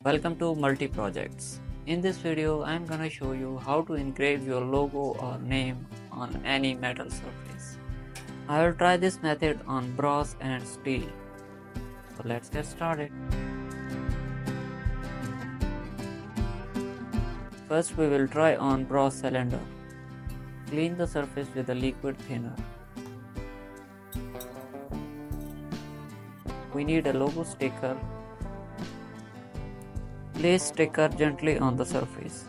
Welcome to Multi Projects. In this video, I'm gonna show you how to engrave your logo or name on any metal surface. I will try this method on brass and steel. So let's get started. First, we will try on brass cylinder. Clean the surface with a liquid thinner. We need a logo sticker. Place sticker gently on the surface.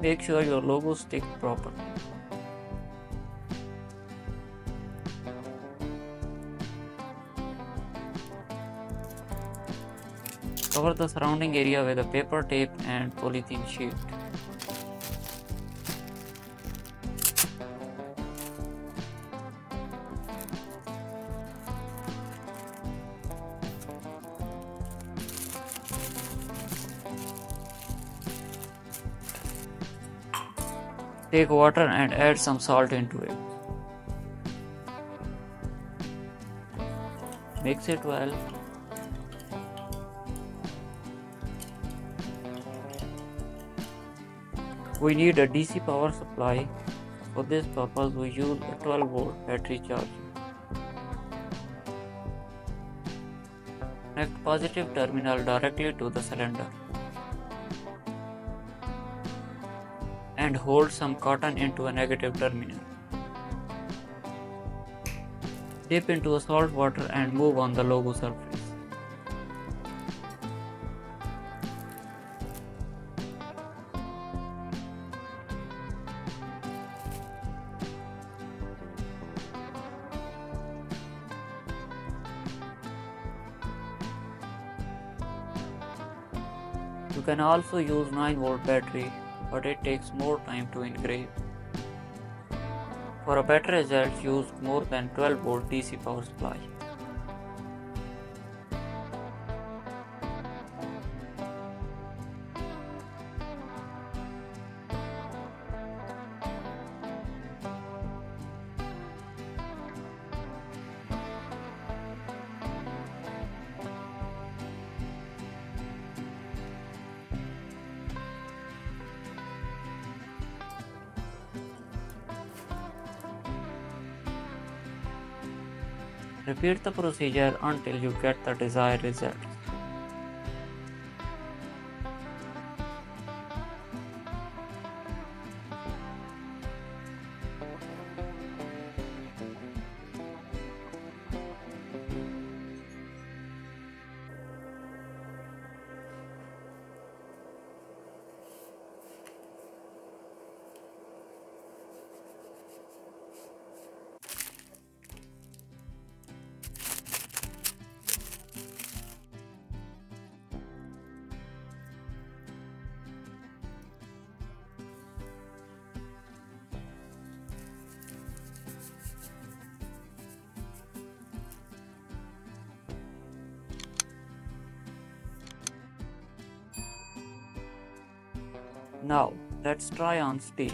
Make sure your logo sticks properly. Cover the surrounding area with a paper tape and polythene sheet. Take water and add some salt into it. Mix it well. We need a DC power supply. For this purpose, we use a 12-volt battery charger. Connect positive terminal directly to the cylinder. And hold some cotton into a negative terminal. Dip into a salt water and move on the logo surface. You can also use 9-volt battery, but it takes more time to engrave. For a better result, use more than 12-volt DC power supply. Repeat the procedure until you get the desired result. Now, let's try on steel.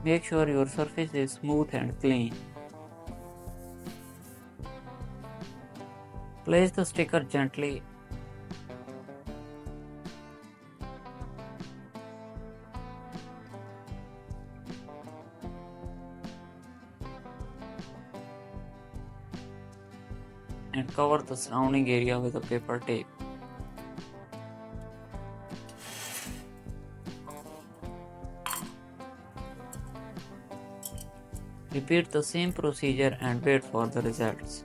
Make sure your surface is smooth and clean. Place the sticker gently. And cover the surrounding area with a paper tape. Repeat the same procedure and wait for the results.